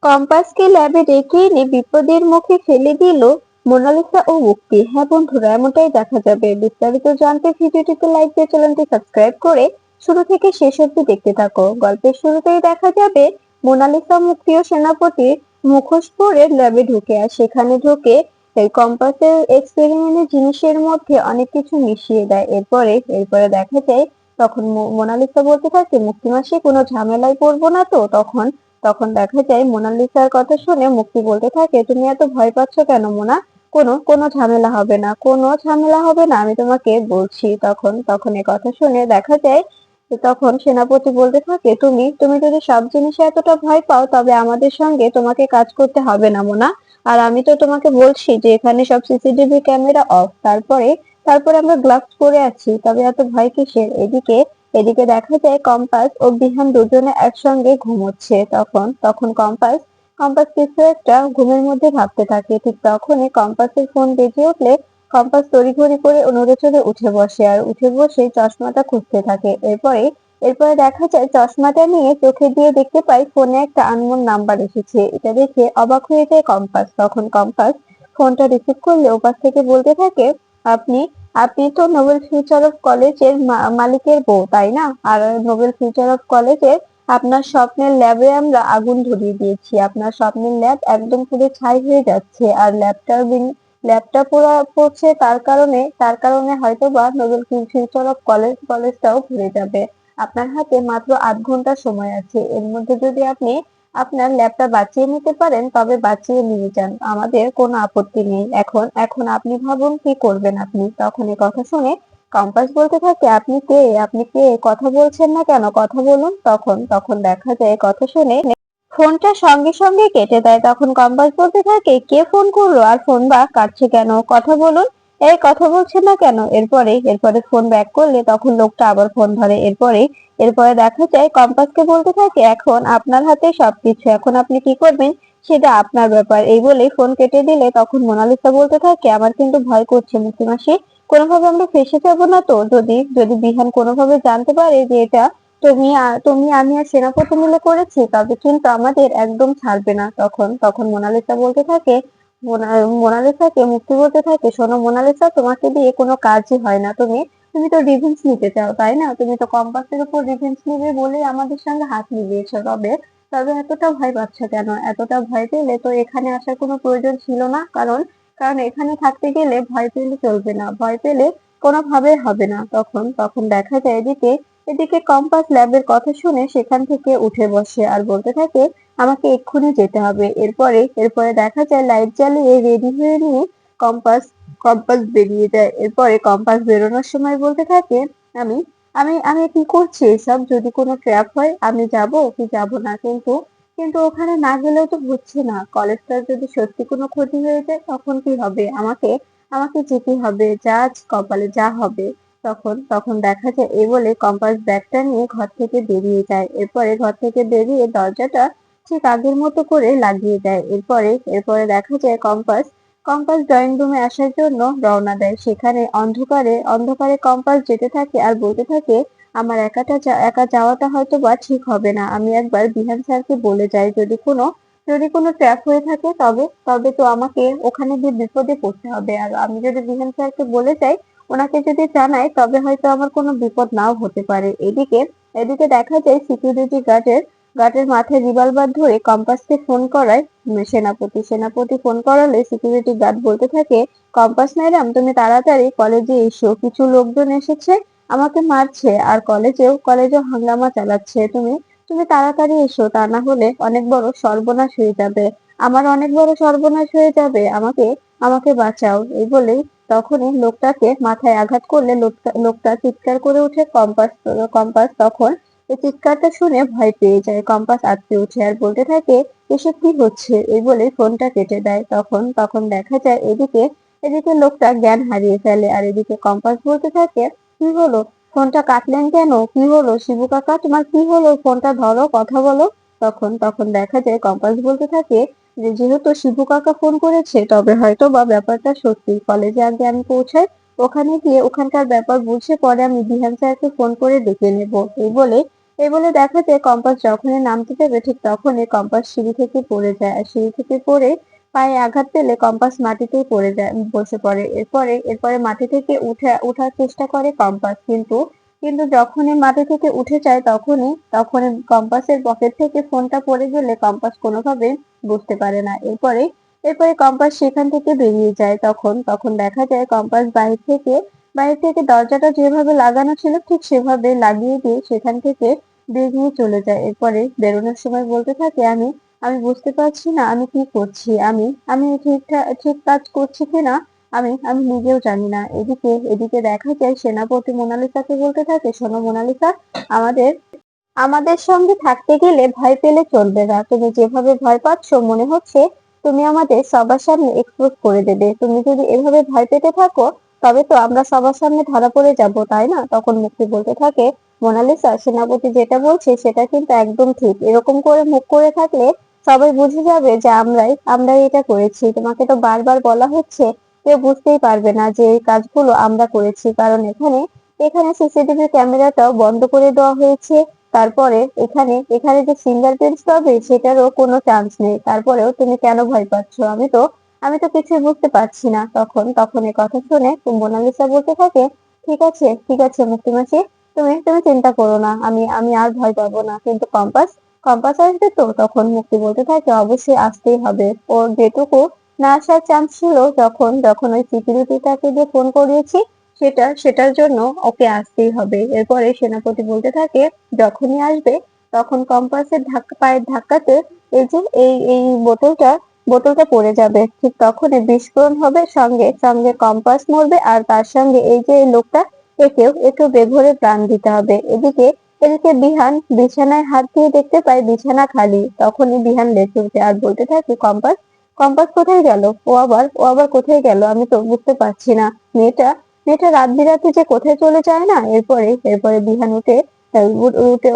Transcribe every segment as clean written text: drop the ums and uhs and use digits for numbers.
কম্পাসকে ল্যাবে ডেকে এনে বিপদের মুখে ফেলে দিল মোনালিসা ও মুক্তি। হ্যাঁ বন্ধুরা, এমনটাই দেখা যাবে। বিস্তারিত জানতে ভিডিওটিতে লাইক দিয়ে চ্যানেলটি সাবস্ক্রাইব করে শুরু থেকে শেষ অবধি দেখতে থাকো। গল্পের শুরুতেই দেখা যাবে মোনালিসা, মুক্তি ও সেনাপতি মুখোশ পরে ল্যাবে ঢুকে, আর সেখানে ঢুকে এই কম্পাসের এক্সপেরিমেন্টের জিনিসের মধ্যে অনেক কিছু মিশিয়ে দেয়। এরপরে দেখা যায় তখন মোনালিসা বলতে থাকে, মুক্তি মাসি কোনো ঝামেলায় পড়বো না তো? তখন তখন দেখা যায় মোনালিসার কথা শুনে মুক্তি বলতে থাকে, তুমি এত ভয় পাচ্ছ কেন মোনা? কোনো কোনো ঝামেলা হবে না, কোনো ঝামেলা হবে না, আমি তোমাকে বলছি। তখন তখন এ কথা শুনে দেখা যায় যে তখন সেনাপতি বলতে থাকে, তুমি তুমি যদি সব জিনিসে এতটা ভয় পাও তবে আমাদের সঙ্গে তোমাকে কাজ করতে হবে না মোনা। আর আমি তো তোমাকে বলছি যে এখানে সব সিসিটিভি ক্যামেরা অফ, তারপরে আমরা গ্লাভস পরে আছি, তবে এত ভয় কিসের? এদিকে এদিকে দেখা যায় কম্পাস ও বিহান দুজনে একসঙ্গে ঘুমোচ্ছে। তখন তখন কম্পাস কম্পাস কিছু একটা ঘুমের মধ্যে ভাবতে থাকে। ঠিক তখনই কম্পাসের ফোন বেজে উঠলে কম্পাস তড়িঘড়ি করে নড়ে চড়ে উঠে বসে, আর উঠে বসে চশমাটা খুঁজতে থাকে। এরপরে দেখা যায় চশমাটা নিয়ে চোখে দিয়ে দেখতে পাই ফোনে একটা আননোন নাম্বার এসেছে। এটা দেখে অবাক হয়ে যায় কম্পাস। তখন কম্পাস ফোনটা রিসিভ করলে ওপাশ থেকে বলতে থাকে, আপনি আপনি তো নোবেল ফিউচার অফ কলেজের মালিকের বউ, তাই না? আর নোবেল ফিউচার অফ কলেজের আপনার স্বপ্নের ল্যাবে আমরা আগুন ধরিয়ে দিয়েছি। আপনার স্বপ্নের ল্যাব একদম পুরো ছাই হয়ে যাচ্ছে, আর ল্যাবটা পুরো পড়ছে, তার কারণে হয়তোবা নোবেল ফিউচার অফ কলেজটাও ঘুরে যাবে। আপনার হাতে মাত্র 8 ঘন্টা সময় আছে। এর মধ্যে যদি আপনি আপনার ল্যাবটা বাঁচিয়ে নিতে পারেন তবে বাঁচিয়ে নিয়ে যান, আমাদের কোনো আপত্তি নেই। এখন এখন আপনি ভাবুন কি করবেন আপনি। তখন এই কথা শুনে কম্পাস বলতে থাকে, আপনি কে কথা বলছেন না কেন? কথা বলুন। তখন তখন দেখা যায় কথা শুনে ফোনটা সঙ্গে সঙ্গে কেটে দেয়। তখন কম্পাস বলতে থাকে, কে ফোন করলো আর ফোন বা কাটছে কেন? কথা বলুন। এই কথা বলছে না কেন? এরপরে ফোন ব্যাক করলে তখন লোকটা আবার ফোন ধরে। এরপরে দেখা যায় কম্পাসকে বলতে থাকে, এখন আপনার হাতে সবকিছু, এখন আপনি কি করবেন সেটা আপনার ব্যাপার। এই বলেই ফোন কেটে দিলে তখন মোনালিসা বলতে থাকে, আমার কিন্তু ভয় করছে মুক্তি মাসি, কোনোভাবে আমরা ফেঁসে যাবো না তো? যদি যদি বিহান কোনোভাবে জানতে পারে যে এটা তুমি আমি আর সেনাপতি মিলে করেছি তবে কিন্তু আমাদের একদম ছাড়বে না। তখন তখন মোনালিসা বলতে থাকে, মোনালিসাকে মুক্তি বলতে থাকে, শোনো মোনালিসা, তোমাকে দিয়ে কোনো কাজই হয় না। তুমি তুমি তো রিভেঞ্জ নিতে চাও, তাই না? তুমি তো কম্পাসের উপর রিভেঞ্জ নিবে বলেই আমাদের সঙ্গে হাত মিলিয়েছো। তবে তবে এতটা ভয় পাচ্ছ কেন? এতটা ভয় পেলে তো এখানে আসার কোনো প্রয়োজন ছিল না। কারণ কারণ এখানে থাকতে গেলে ভয় পেলে চলবে না, ভয় পেলে কোনোভাবে হবে না। তখন তখন দেখা যায় এদিকে কম্পাস ল্যাবের কথা শুনে সেখান থেকে উঠে বসে আর বলতে থাকে, আমাকে এক্ষুনি যেতে হবে। এরপরে দেখা যায় লাইট জ্বালিয়ে রেডি হয়ে নিয়ে কম্পাস কম্পাস বেরিয়ে যায়। এরপরে কম্পাস বেরোনোর সময় বলতে থাকে, আমি আমি কি করছি এসব? যদি কোনো ট্র্যাপ হয় আমি যাব কি যাব না, কিন্তু কিন্তু ওখানে না গেলেও তো হচ্ছে না। কলেজটার যদি সত্যি কোনো ক্ষতি হয়ে যায় তখন কি হবে? আমাকে আমাকে যেতে হবে, যা আজ কপালে যা হবে। তখন তখন দেখা যায় এই বলে কম্পাস ব্যাগটা নিয়ে ঘর থেকে বেরিয়ে যায়। এরপরে ঘর থেকে বেরিয়ে দরজাটা ঠিক আগের মতো করে লাগিয়ে দেয়। এরপরে দেখা যায় কম্পাস কম্পাস ড্রয়িং রুমে আসার জন্য রওনা দেয়। সেখানে অন্ধকারে অন্ধকারে কম্পাস যেতে থাকে আর বলতে থাকে, আমার একা যাওয়াটা হয়তো বা ঠিক হবে না। আমি একবার বিহান স্যারকে বলে যাই, যদি কোনো ট্র্যাপ হয়ে থাকে তবে তবে তো আমাকে ওখানে গিয়ে বিপদে পড়তে হবে। আর আমি যদি বিহান স্যারকে বলে যাই, ওনাকে যদি জানাই, তবে হয়তো আমার কোনো বিপদ নাও হতে পারে। এদিকে এদিকে দেখা যায় সিকিউরিটি গার্ডের মাথায় রিভলভার ধরে কম্পাসকে ফোন করায় সেনাপতি ফোন করালে সিকিউরিটি গার্ড বলতে থাকে, কম্পাস ম্যাডাম তুমি তাড়াতাড়ি কলেজে এসো, কিছু লোকজন এসেছে, আমাকে মারছে আর কলেজেও হাঙ্গামা চালাচ্ছে। তুমি তুমি তাড়াতাড়ি এসো, তা না হলে অনেক বড় সর্বনাশ হয়ে যাবে। আমার অনেক বড় সর্বনাশ হয়ে যাবে, আমাকে আমাকে বাঁচাও। এই বলেই তখনই লোকটাকে মাথায় আঘাত করলে লোকটা চিৎকার করে ওঠে। কম্পাস তখন এই চিৎকারটা শুনে ভয় পেয়ে যায়। কম্পাস আঁতকে ওঠে আর বলতে থাকে, এসব কি হচ্ছে? এই বলে ফোনটা কেটে দেয়। তখন তখন দেখা যায় এদিকে এদিকে লোকটা জ্ঞান হারিয়ে ফেলে, আর এদিকে কম্পাস বলতে থাকে, কি হলো? ফোনটা কাটলেন কেন? কি হলো শিবু কাকা, তোমার কি হলো? ফোনটা ধরো, কথা বলো। তখন তখন দেখা যায় কম্পাস বলতে থাকে যে যেহেতু শিবু কাকা ফোন করেছে তবে হয়তো বা ব্যাপারটা সত্যি। কলেজে আগে আমি পৌঁছাই, ওখানে গিয়ে ওখানকার ব্যাপার বুঝে পরে আমি বিহান স্যারকে ফোন করে ডেকে নেব। এই বলে এই বলে দেখা যায় কম্পাস যখনই নামতে যাবে ঠিক তখনই কম্পাস সিঁড়ি থেকে পড়ে যায়, আর সিঁড়ি থেকে পড়ে পায়ে আঘাত পেলে কম্পাস মাটিতেই পড়ে যায়, বসে পড়ে। এরপরে মাটি থেকে উঠার চেষ্টা করে কম্পাস, কিন্তু কিন্তু যখনই মাটি থেকে উঠে যায় তখনই কম্পাসের পকেট থেকে ফোনটা পড়ে গেলে কম্পাস কোনোভাবে বুঝতে পারে না। এরপরে কম্পাস সেখান থেকে বেরিয়ে যায়। তখন তখন দেখা যায় কম্পাস বাইরে থেকে দরজাটা যেভাবে লাগানো ছিল ঠিক সেভাবে লাগিয়ে দিয়ে সেখান থেকে বেরিয়ে চলে যায়। এরপরে বেরোনোর সময় বলতে থাকে, আমি বুঝতে পারছি না আমি কি করছি, আমি ঠিক কাজ করছি কিনা আমি আমি নিজেও জানি না। এদিকে দেখা যায় সেনাপতি মোনালিসাকে বলতে থাকে, শোনো মোনালিসা, আমাদের আমাদের সঙ্গে থাকতে গেলে ভয় পেলে চলবে না। তুমি যেভাবে ভয় পাচ্ছ মনে হচ্ছে তুমি আমাদের সবার সামনে এক্সপোজ করে দেবে। তুমি যদি এভাবে ভয় পেতে থাকো তবে তো আমরা সবার সামনে ধরা পড়ে যাব, তাই না? তখন মুক্তি বলতে থাকে, মোনালিসা, সেনাপতি যেটা বলছে সেটা কিন্তু একদম ঠিক। এরকম করে মুখ করে থাকলে সবাই বুঝে যাবে যে আমরাই এটা করেছি। তোমাকে তো বারবার বলা হচ্ছে, কেউ বুঝতেই পারবে না যে এই কাজগুলো আমরা করেছি, কারণ এখানে এখানে সিসিটিভি ক্যামেরাটাও বন্ধ করে দেওয়া হয়েছে। তারপরে এখানে এখানে যে ফিঙ্গারপ্রিন্টস পাবে সেটারও কোনো চান্স নেই। তারপরেও তুমি কেন ভয় পাচ্ছ? আমি তো কিছুই বুঝতে পারছি না। তখন এই কথা শুনে মোনালিসা বলতে থাকে, ঠিক আছে মুক্তি মাসি, তুমি চিন্তা করো না, আমি আর ভয় পাবো না। কিন্তু কম্পাস কম্পাস আসবে তো? তখন মুক্তি বলতে থাকে, অবশ্যই আসতেই হবে। ওর যেটুকু না আসার চান্স ছিল যখন যখন ওই সিকিউরিটিটাকে দিয়ে ফোন করিয়েছি সেটার জন্য ওকে আসতেই হবে। এরপরে সেনাপতি বলতে থাকে, যখনই আসবে তখন কম্পাসের পায়ের ধাক্কাতে এই বোতলটা পড়ে যাবে। ঠিক তখনই বিস্ফোরণ হবে, সঙ্গে সঙ্গে কম্পাস মরবে, আর তার সঙ্গে এই যে এই লোকটা একেও বেঘরে প্রাণ দিতে হবে। এদিকে বিহান বিছানায় হাত দিয়ে দেখতে পায় বিছানা খালি। তখনই বিহান লেগে ওঠে আর বলতে থাকে, কম্পাস কম্পাস কোথায় গেল? ও আবার কোথায় গেল? আমি তো বুঝতে পারছি না। মেয়েটা মেয়েটা রাত বিরাতে যে কোথায় চলে যায় না। এরপরে বিহান উঠে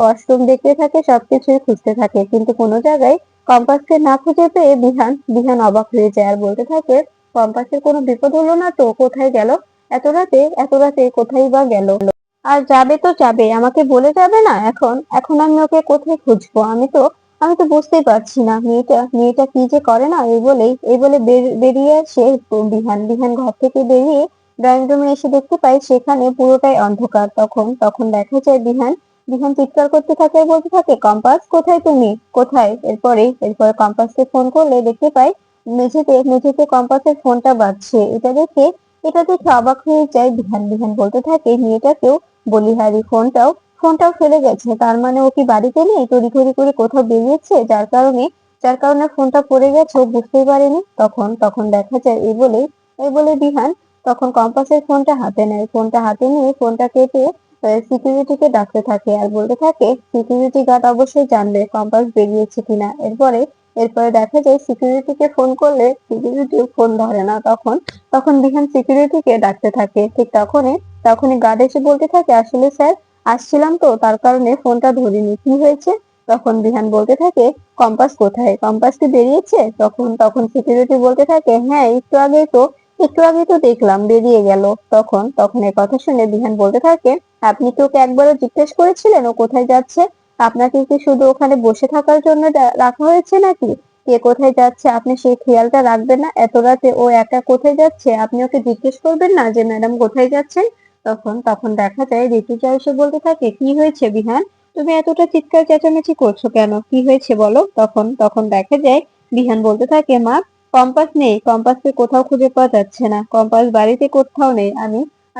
ওয়াশরুম দেখতে থাকে, সবকিছুই খুঁজতে থাকে, কিন্তু কোনো জায়গায় কম্পাসকে না খুঁজে পেয়ে বিহান অবাক হয়ে যায় আর বলতে থাকে, কম্পাসের কোনো বিপদ হলো না তো? কোথায় গেল এত রাতে কোথায় বা গেল? আর যাবে তো যাবে, আমাকে বলে যাবে না? এখন আমি ওকে কোথায় খুঁজবো? আমি তো বুঝতেই পারছি না। মেয়েটা কি যে করে না। এই বলে বেরিয়ে আসে বিহান ঘর থেকে বেরিয়ে ড্রয়িং রুমে এসে দেখতে পাই সেখানে পুরোটাই অন্ধকার। তখন দেখা যায় বিহান বিহান চিৎকার করতে থাকে আর বলতে থাকে, কম্পাস কোথায় তুমি? কোথায়? এরপরে কম্পাসকে ফোন করলে দেখতে পাই মেঝেতে কম্পাসের ফোনটা বাজছে। এটা দেখে অবাক হয়ে যায় বিহান বলতে থাকে, মেয়েটাকেও বলিহারি, ফোনটাও ফেলে গেছে। তার মানে ও কি বাড়িতে নেই? তড়িঘড়ি করে কোথাও বেরিয়েছে, যার কারণে ফোনটা পড়ে গেছে, ও বুঝতেই পারেনি। তখন দেখা যায় এই বলে বিহান তখন কম্পাসের ফোনটা হাতে নেয়। ফোনটা হাতে নিয়ে ফোনটা কেটে সিকিউরিটিকে ডাকতে থাকে আর বলতে থাকে, সিকিউরিটি গার্ড অবশ্যই জানবে কম্পাস বেরিয়েছে কিনা। এরপরে দেখা যায় সিকিউরিটিকে ফোন করলে সিকিউরিটি ফোন ধরে না। তখন বিহান সিকিউরিটিকে ডাকতে থাকে। ঠিক তখনই গার্ড এসে বলতে থাকে, আসলে স্যার, আসছিলাম তো, তার কারণে ফোনটা ধরিনি। কি হয়েছে? তখন বিহান বলতে থাকে, কম্পাস কোথায়? কম্পাস কি বেরিয়েছে? তখন সিকিউরিটি বলতে থাকে, হ্যাঁ, একটু আগেই তো দেখলাম বেরিয়ে গেল। তখন এই কথা শুনে বিহান বলতে থাকে, আপনি কি ওকে একবারও জিজ্ঞেস করেছিলেন ও কোথায় যাচ্ছে? আপনাকে কি শুধু ওখানে বসে থাকার জন্য রাখা হয়েছে নাকি? কে কোথায় যাচ্ছে আপনি সেই খেয়ালটা রাখবেন না? এত রাতে ও একা কোথায় যাচ্ছে আপনি ওকে জিজ্ঞেস করবেন না যে ম্যাডাম কোথায় যাচ্ছেন? তখন দেখা যায় ঋতুজা এসে বলতে থাকে, কি হয়েছে বিহান, তুমি এতটা চিৎকার চেঁচামেচি করছো কেন? কি হয়েছে বলো? তখন দেখা যায় বিহান বলতে থাকে, মা, কম্পাস নেই, কম্পাসকে কোথাও খুঁজে পাওয়া যাচ্ছে না। কম্পাস বাড়িতে কোথাও নেই।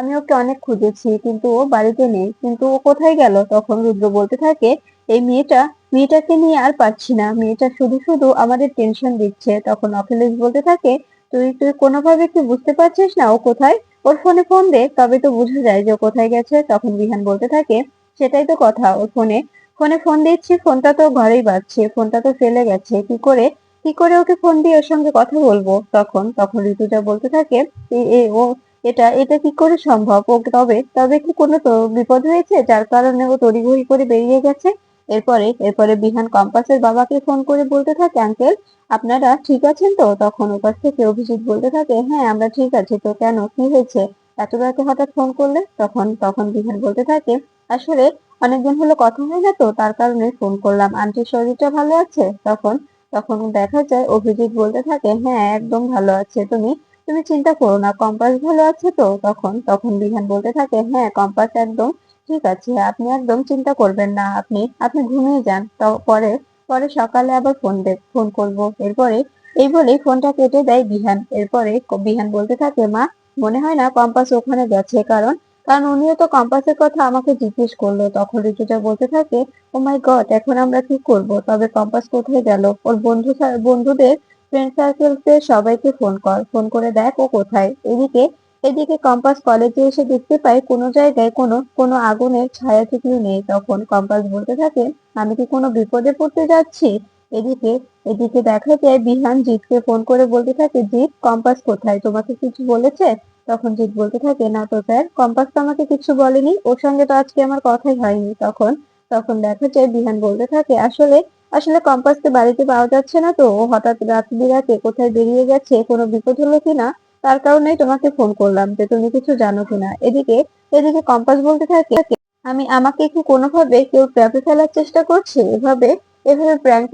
আমি ওকে অনেক খুঁজেছি কিন্তু ও বাড়িতে নেই। কিন্তু ও কোথায় গেল? তখন রুদ্র বলতে থাকে, এই মেয়েটাকে নিয়ে আর পারছি না। মেয়েটা শুধু শুধু আমাদের টেনশন দিচ্ছে। তখন অখিলেশ বলতে থাকে, তুই কোনোভাবে কি বুঝতে পারছিস না ও কোথায়? ওর ফোনে ফোন দে, তবে তো বোঝা যায় যে ও কোথায় গেছে। তখন বিহান বলতে থাকে, সেটাই তো কথা, ওর ফোনে ফোনে ফোন দিচ্ছি, ফোনটা তো ঘরেই বাজছে, ফোনটা তো ফেলে গেছে। কি করে ওকে ফোন দিয়ে ওর সঙ্গে কথা বলবো? তখন ঋতুজা বলতে থাকে, এ- এ- ও এটা কি করে সম্ভব? ও তবে কি কোনো তো বিপদ হয়েছে যার কারণে ও তড়িঘড়ি করে বেরিয়ে গেছে? এরপরে বিহান কম্পাসের বাবাকে ফোন করে বলতে থাকে, আঙ্কেল, আপনারা ঠিক আছেন তো? তখন ওপাশ থেকে অভিজিৎ বলতে থাকে, হ্যাঁ, আমরা ঠিক আছি। তো কেন, কি হয়েছে? এত রাতে হঠাৎ ফোন করলে? তখন বিহান বলতে থাকে, আসলে অনেকদিন হলো কথা হয় না তো, তার কারণে ফোন করলাম। আন্টির শরীরটা ভালো আছে? তখন তখন দেখা যায় অভিজিৎ বলতে থাকে, হ্যাঁ একদম ভালো আছে। তুমি তুমি চিন্তা করো না, কম্পাস ভালো আছে তো? তখন তখন বিহান বলতে থাকে, হ্যাঁ কম্পাস একদম ঠিক আছে, আপনি একদম চিন্তা করবেন না, আপনি আপনি ঘুমিয়ে যান, তো পরে পরে সকালে আবার ফোন করব। এরপরে এই বলেই ফোনটা কেটে দেয় বিহান। এরপরে বিহান বলতে থাকে, মা মনে হয় না কম্পাস ওখানে গেছে, কারণ কারণ উনিও তো কম্পাসের কথা আমাকে জিজ্ঞেস করলো। তখন ঋতুজা বলতে থাকে, ও মাই গড, এখন আমরা কি করব? তবে কম্পাস কোথায় গেল? ওর বন্ধুদের ফ্রেন্ড সার্কেলকে সবাইকে ফোন করে দেখ ও কোথায়। এদিকে এদিকে কম্পাস কলেজে এসে দেখতে পায় কোনো জায়গায় কোনো আগুনের ছায়াটুকুও নেই। তখন কম্পাস বলতে থাকে, আমি কি কোনো বিপদে পড়তে যাচ্ছি? এদিকে এদিকে দেখা যায় বিহান জিৎকে ফোন করে বলতে থাকে, জিৎ কম্পাস কোথায়, তোমাকে কিছু বলেছে? তখন জিৎ বলতে থাকে, না তো স্যার, কম্পাস তো আমাকে কিছু বলেনি, ওর সঙ্গে তো আজকে আমার কথাই হয়নি। তখন তখন দেখা যায় বিহান বলতে থাকে, আসলে আসলে কম্পাসকে বাড়িতে পাওয়া যাচ্ছে না তো, ও হঠাৎ রাত বিরাতে কোথায় বেরিয়ে গেছে, কোনো বিপদ হলো কিনা, তার কারণেই তোমাকে ফোন করলাম যে তুমি কিছু জানো কিনা। এদিকে এদিকে কম্পাস বলতে থাকে, আমাকে কি কোনোভাবে কেউ ট্র্যাপে ফেলার চেষ্টা করছে? এভাবে এভাবে প্র্যাঙ্ক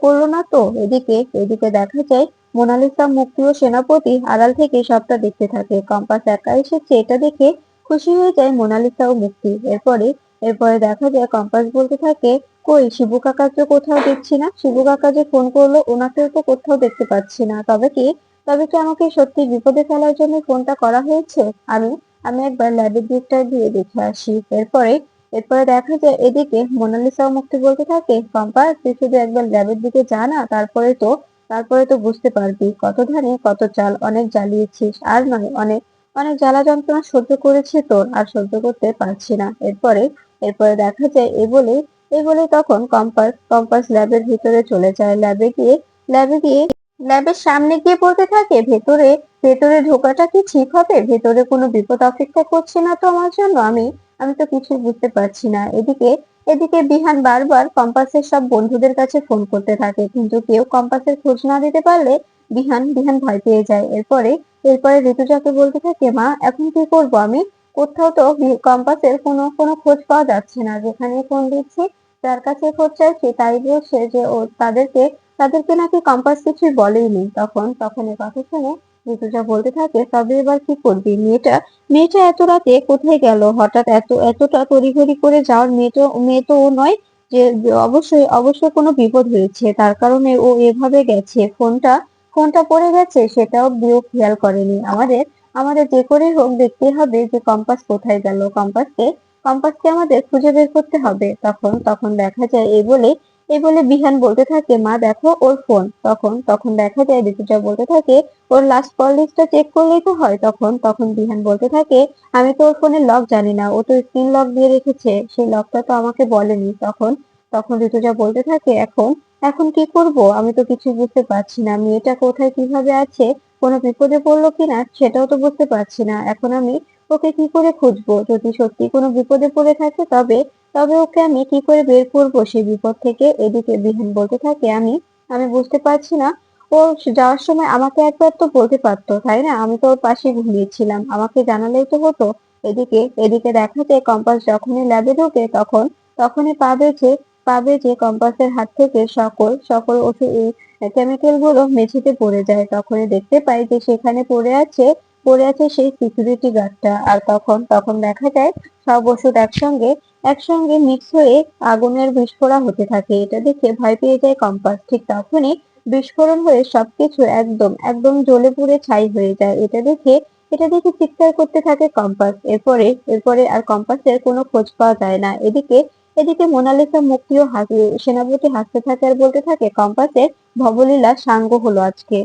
করলো না তো? এদিকে এদিকে দেখা যায় মোনালিসা, মুক্তি ও সেনাপতি আড়াল থেকে সবটা দেখতে থাকে। কম্পাস একা এসেছে এটা দেখে খুশি হয়ে যায় মোনালিসা ও মুক্তি। এরপরে দেখা যায় কম্পাস বলতে থাকে, কই শিবু কাকা তো কোথাও দেখছি না, শিবু কাকা যে ফোন করলো ওনাকেও তো কোথাও দেখতে পাচ্ছি না। তবে কি আমাকে সত্যি বিপদে ফেলার জন্য ফোনটা করা হয়েছে? আমি আমি একবার ল্যাবের দিকটা গিয়ে দেখে আসি। এরপরে দেখা যায় এদিকে মোনালিসা ও মুক্তি বলতে থাকে, কম্পাস তুই শুধু একবার ল্যাবের দিকে যা না, তারপরে তো বুঝতে পারবি, কত ধানে কত চাল, অনেক জ্বালিয়েছিস, আর নয়, অনেক অনেক জ্বালা যন্ত্রণা সহ্য করেছি তোর, আর সহ্য করতে পারছি না। এরপরে দেখা যায় এই বলে তখন কম্পাস ল্যাবের ভিতরে চলে যায়। ল্যাবে গিয়ে ল্যাবের সামনে গিয়ে বলতে থাকে, ভেতরে ভেতরে ঢোকাটা কি ঠিক হবে? ভেতরে কোনো বিপদ অপেক্ষা করছে না তো আমার জন্য? আমি তো কিছুই বুঝতে পারছি না। এদিকে বিহান বারবার কম্পাসের সব বন্ধুদের কাছে ফোন করতে থাকে, কিন্তু কেউ কম্পাসের খোঁজ না দিতে পারলে বিহান ভয় পেয়ে যায়। এরপরে ঋতুজাকে বলতে থাকে, মা এখন কি করব আমি? কোথাও তো কম্পাসের কোনো খোঁজ পাওয়া যাচ্ছে না। যেখানে ফোন দিচ্ছি, যার কাছে খোঁজ চাইছি, তাই বলছে যে ও তাদেরকে নাকি কম্পাস কিছুই বলেইনি। তখন এ কথা শুনে ঋতুজা বলতে থাকে, তবে এবার কি করবি? মেয়েটা এত রাতে কোথায় গেল হঠাৎ? এতটা তড়িঘড়ি করে যাওয়ার মেয়ে তো ও নয়। যে অবশ্যই কোনো বিপদ হয়েছে, তার কারণে ও এভাবে গেছে। ফোনটা পড়ে গেছে সেটাও বিও খেয়াল করেনি। আমাদের যে করেই হোক দেখতে হবে যে কম্পাস কোথায় গেল। কম্পাসকে আমাদের খুঁজে বের করতে হবে। তখন দেখা যায় এই বলে বিহান বলতে থাকে, মা দেখো ওর ফোন। তখন দেখা যায় ঋতুজা বলতে থাকে, ওর লাস্ট কল লিস্টটা চেক করলেই তো হয়। তখন বিহান বলতে থাকে, আমি তো ওর ফোনের লক জানি না, ও তো স্ক্রিন লক দিয়ে রেখেছে, সেই লকটা তো আমাকে বলেনি। তখন ঋতুজা বলতে থাকে, এখন এখন কি করব? আমি তো কিছু বুঝতে পারছি না, মেয়েটা কোথায় কিভাবে আছে, কোনো বিপদে পড়লো কিনা সেটাও তো বুঝতে পারছি না। এখন আমি ওকে কি করে খুঁজবো? যদি সত্যি কোনো বিপদে পড়ে থাকে, তবে তবে ওকে আমি কি করে বের করবো সেই বিপদ থেকে? এদিকে বিহান বলতে থাকে, আমি বুঝতে পারছি না, ও যাওয়ার সময় আমাকে একবার তো বলতে পারতো, তাই না? আমি তো ওর পাশে ঘুমিয়েছিলাম, আমাকে জানালেই তো হতো। এদিকে দেখা যায় কম্পাস যখনই ল্যাবে ঢোকে, তখনই পাবে যে কম্পাসের হাত থেকে সকল সকল ওষুধ কেমিক্যাল গুলো মেঝেতে পড়ে যায়। তখনই দেখতে পাই যে সেখানে পড়ে আছে সেই সিকিউরিটি গার্ডটা। আর তখন দেখা যায় সব ওষুধ একসঙ্গে মিক্স হয়ে আগুনের বিস্ফোরণ হতে থাকে। এটা দেখে ভয় পেয়ে যায় কম্পাস। ঠিক তখনই বিস্ফোরণ হয়ে সবকিছু একদম একদম জ্বলে পুড়ে ছাই হয়ে যায়। এটা দেখে চিৎকার করতে থাকে কম্পাস। এরপরে আর কম্পাসের কোনো খোঁজ পাওয়া যায় না। এদিকে মোনালিসা, মুক্তি ও সেনাপতি হাসতে থাকে আর বলতে থাকে, কম্পাসের ভবলীলা সাঙ্গ হলো আজকে।